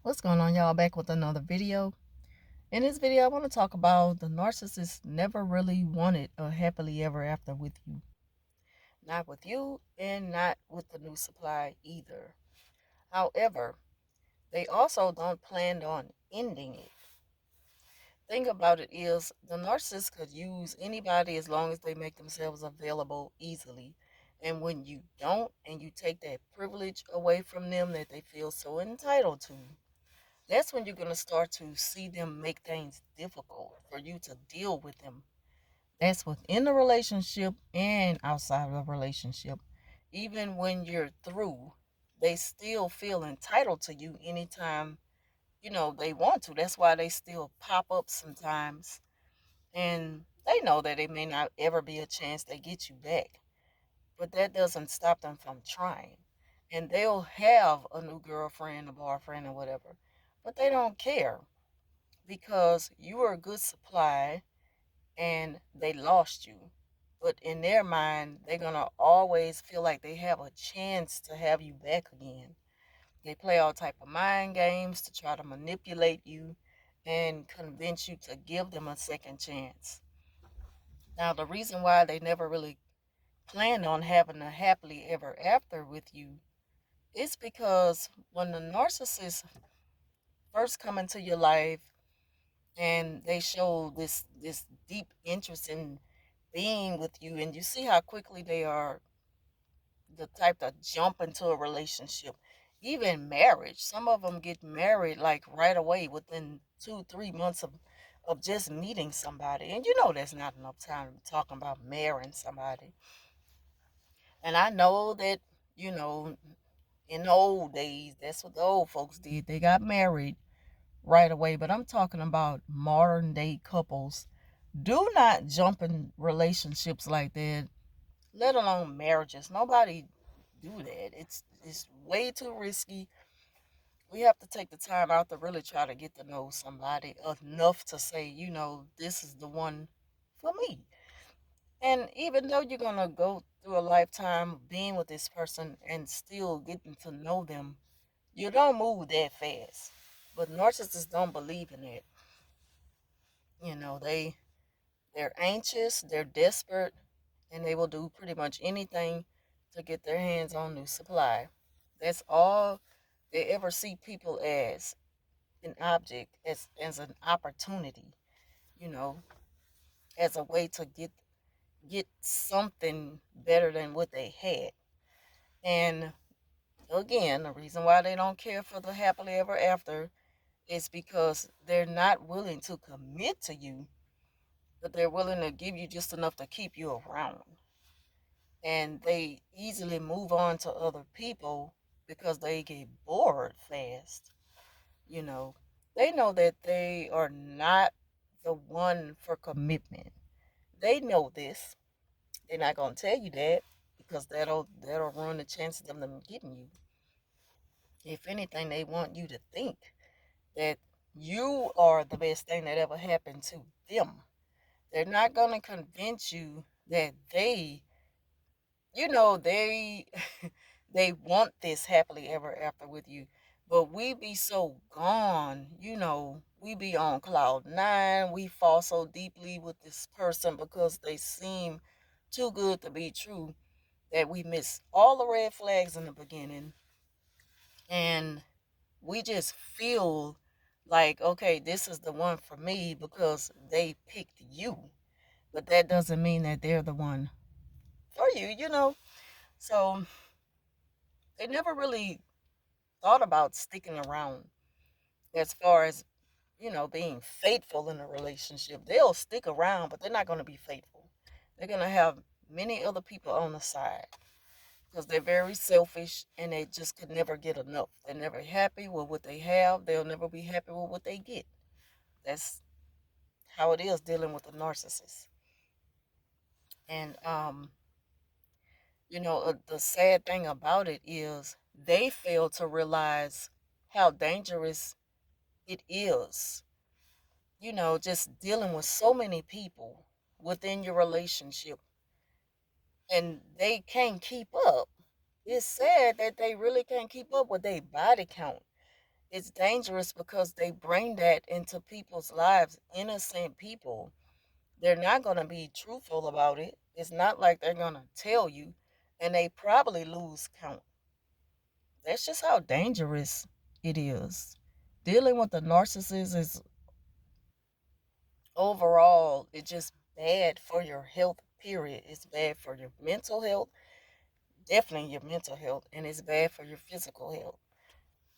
What's going on, y'all? Back with another video. In this video, I want to talk about the narcissist never really wanted a happily ever after with you. Not with you and not with the new supply either. However, they also don't plan on ending it. Thing about it is the narcissist could use anybody as long as they make themselves available easily. And when you don't and you take that privilege away from them that they feel so entitled to, that's when you're going to start to see them make things difficult for you to deal with them. That's within the relationship and outside of the relationship. Even when you're through, they still feel entitled to you anytime, they want to. That's why they still pop up sometimes. And they know that it may not ever be a chance they get you back. But that doesn't stop them from trying. And they'll have a new girlfriend, a boyfriend, or whatever. But they don't care because you were a good supply and they lost you. But in their mind, they're going to always feel like they have a chance to have you back again. They play all type of mind games to try to manipulate you and convince you to give them a second chance. Now, the reason why they never really planned on having a happily ever after with you is because when the narcissist first come into your life and they show this deep interest in being with you, and you see how quickly they are the type to jump into a relationship, even marriage. Some of them get married like right away within 2 3 months of just meeting somebody, and that's not enough time to be talking about marrying somebody. And I know that, you know in the old days, that's what the old folks did. They got married right away. But I'm talking about modern day couples. Do not jump in relationships like that, let alone marriages. Nobody do that. It's way too risky. We have to take the time out to really try to get to know somebody enough to say, this is the one for me. And even though you're gonna go through a lifetime being with this person and still getting to know them, you don't move that fast. But narcissists don't believe in it. They're anxious, they're desperate, and they will do pretty much anything to get their hands on new supply. That's all they ever see people as, an object, as an opportunity, you know, as a way to get something better than what they had. And again, the reason why they don't care for the happily ever after is because they're not willing to commit to you, but they're willing to give you just enough to keep you around. And they easily move on to other people because they get bored fast. You know, they know that they are not the one for commitment. They know this. They're not gonna tell you that because that'll ruin the chances of them getting you. If anything, they want you to think that you are the best thing that ever happened to them. They're not gonna convince you that they they want this happily ever after with you. But we be so gone, we be on cloud nine. We fall so deeply with this person because they seem too good to be true that we miss all the red flags in the beginning, and we just feel like, okay, this is the one for me because they picked you. But that doesn't mean that they're the one for you. So they never really thought about sticking around as far as, being faithful in a relationship. They'll stick around, but they're not going to be faithful. They're going to have many other people on the side because they're very selfish and they just could never get enough. They're never happy with what they have. They'll never be happy with what they get. That's how it is dealing with a narcissist. And, the sad thing about it is they fail to realize how dangerous it is, just dealing with so many people within your relationship, and they can't keep up. It's sad that they really can't keep up with their body count. It's dangerous because they bring that into people's lives, innocent people. They're not going to be truthful about it. It's not like they're going to tell you, and they probably lose count. That's just how dangerous it is. Dealing with the narcissist is overall, it's just bad for your health, period. It's bad for your mental health, definitely your mental health, and it's bad for your physical health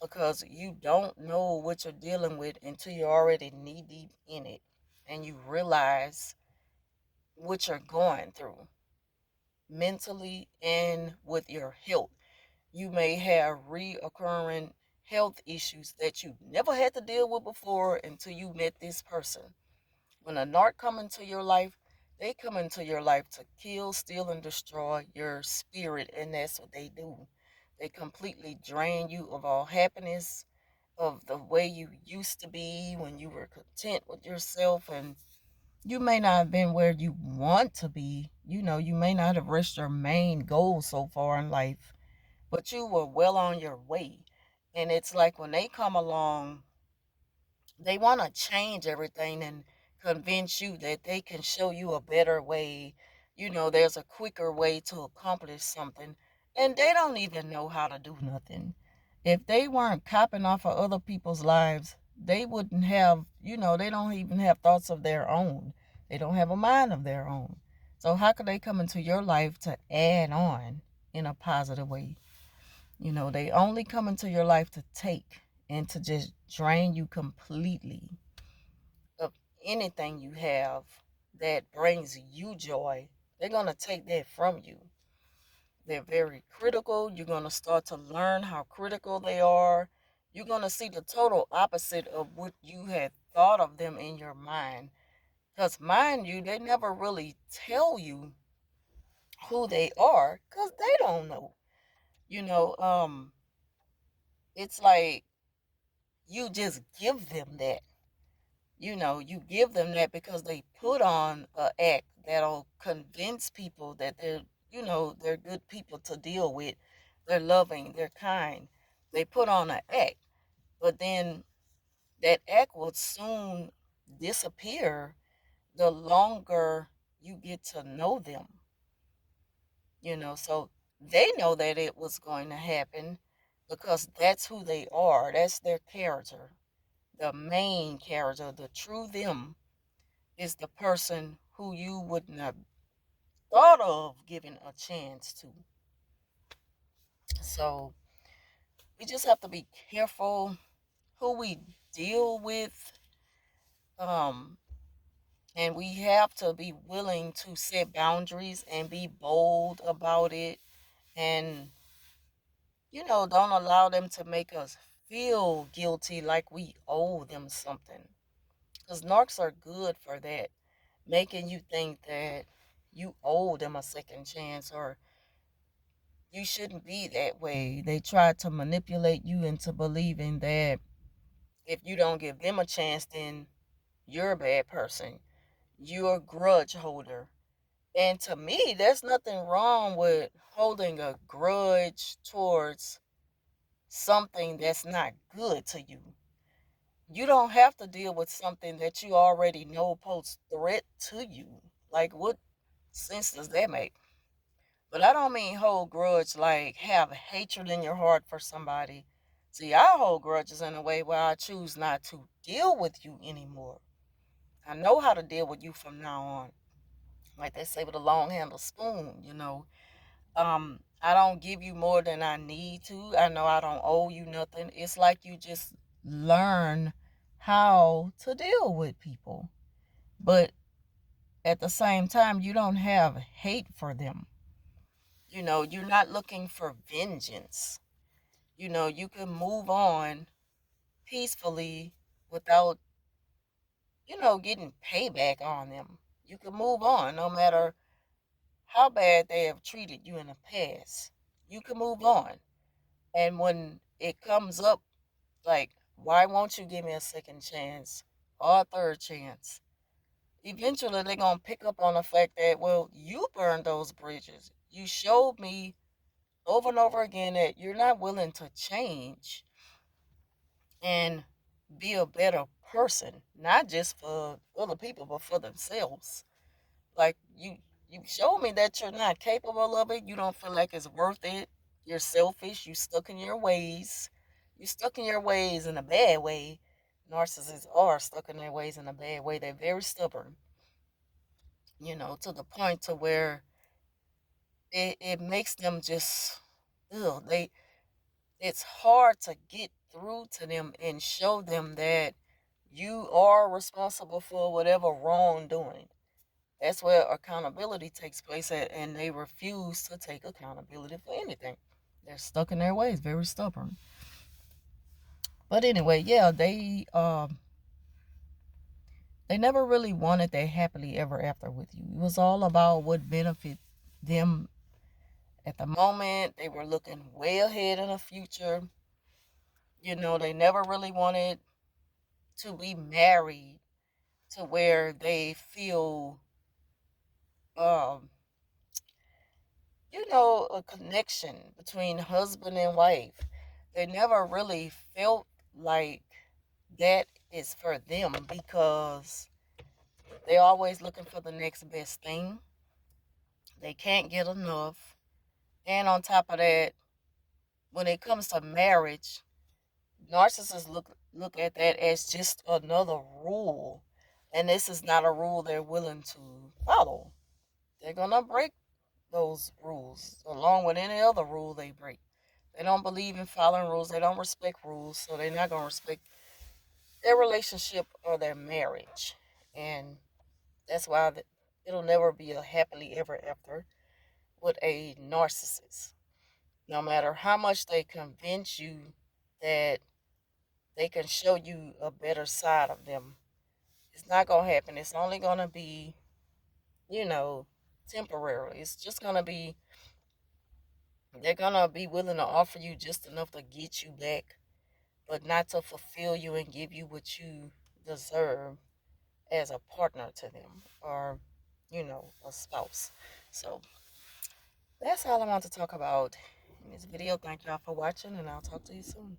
because you don't know what you're dealing with until you're already knee deep in it and you realize what you're going through mentally and with your health. You may have reoccurring health issues that you never had to deal with before until you met this person. When a narc come into your life, they come into your life to kill, steal, and destroy your spirit, and that's what they do. They completely drain you of all happiness, of the way you used to be when you were content with yourself, and you may not have been where you want to be. You may not have reached your main goal so far in life, but you were well on your way. And it's like when they come along, they want to change everything and convince you that they can show you a better way. There's a quicker way to accomplish something, and they don't even know how to do nothing. If they weren't copping off of other people's lives, they wouldn't have, they don't even have thoughts of their own. They don't have a mind of their own. So how could they come into your life to add on in a positive way? They only come into your life to take and to just drain you completely of anything you have that brings you joy. They're going to take that from you. They're very critical. You're going to start to learn how critical they are. You're going to see the total opposite of what you had thought of them in your mind. Because, mind you, they never really tell you who they are because they don't know. You know, um, it's like you just give them that. You give them that because they put on a act that'll convince people that they're good people to deal with. They're loving, they're kind. They put on an act, but then that act will soon disappear the longer you get to know them. So they know that it was going to happen because that's who they are. That's their character. The main character, the true them, is the person who you wouldn't have thought of giving a chance to. So we just have to be careful who we deal with. Um, and we have to be willing to set boundaries and be bold about it. And, don't allow them to make us feel guilty like we owe them something. Because narcs are good for that, making you think that you owe them a second chance or you shouldn't be that way. They try to manipulate you into believing that if you don't give them a chance, then you're a bad person. You're a grudge holder. And to me, there's nothing wrong with holding a grudge towards something that's not good to you. You don't have to deal with something that you already know poses threat to you. Like, what sense does that make? But I don't mean hold grudge like have hatred in your heart for somebody. See, I hold grudges in a way where I choose not to deal with you anymore. I know how to deal with you from now on. Like they say with a long handled spoon. I don't give you more than I need to. I know I don't owe you nothing. It's like you just learn how to deal with people. But at the same time, you don't have hate for them. You're not looking for vengeance. You can move on peacefully without, getting payback on them. You can move on no matter how bad they have treated you in the past. You can move on. And when it comes up, like, why won't you give me a second chance or a third chance? Eventually, they're going to pick up on the fact that, well, you burned those bridges. You showed me over and over again that you're not willing to change. and be a better person, not just for other people, but for themselves. Like you show me that you're not capable of it. You don't feel like it's worth it. You're selfish. You stuck in your ways. You stuck in your ways in a bad way. Narcissists are stuck in their ways in a bad way. They're very stubborn, to the point to where it makes them just, they it's hard to get through to them and show them that you are responsible for whatever wrongdoing. That's where accountability takes place at, and they refuse to take accountability for anything. They're stuck in their ways, very stubborn. But anyway, yeah, they never really wanted that happily ever after with you. It was all about what benefit them at the moment. They were looking way ahead in the future. They never really wanted to be married to where they feel um a connection between husband and wife. They never really felt like that is for them because they always looking for the next best thing. They can't get enough. And on top of that, when it comes to marriage, narcissists look at that as just another rule. And this is not a rule they're willing to follow. They're gonna break those rules along with any other rule they break. They don't believe in following rules. They don't respect rules, so they're not gonna respect their relationship or their marriage, and that's why it'll never be a happily ever after with a narcissist. No matter how much they convince you that they can show you a better side of them, it's not gonna happen. It's only gonna be, you know, temporarily. It's just gonna be they're gonna be willing to offer you just enough to get you back, but not to fulfill you and give you what you deserve as a partner to them or, a spouse. So that's all I want to talk about in this video. Thank y'all for watching, and I'll talk to you soon.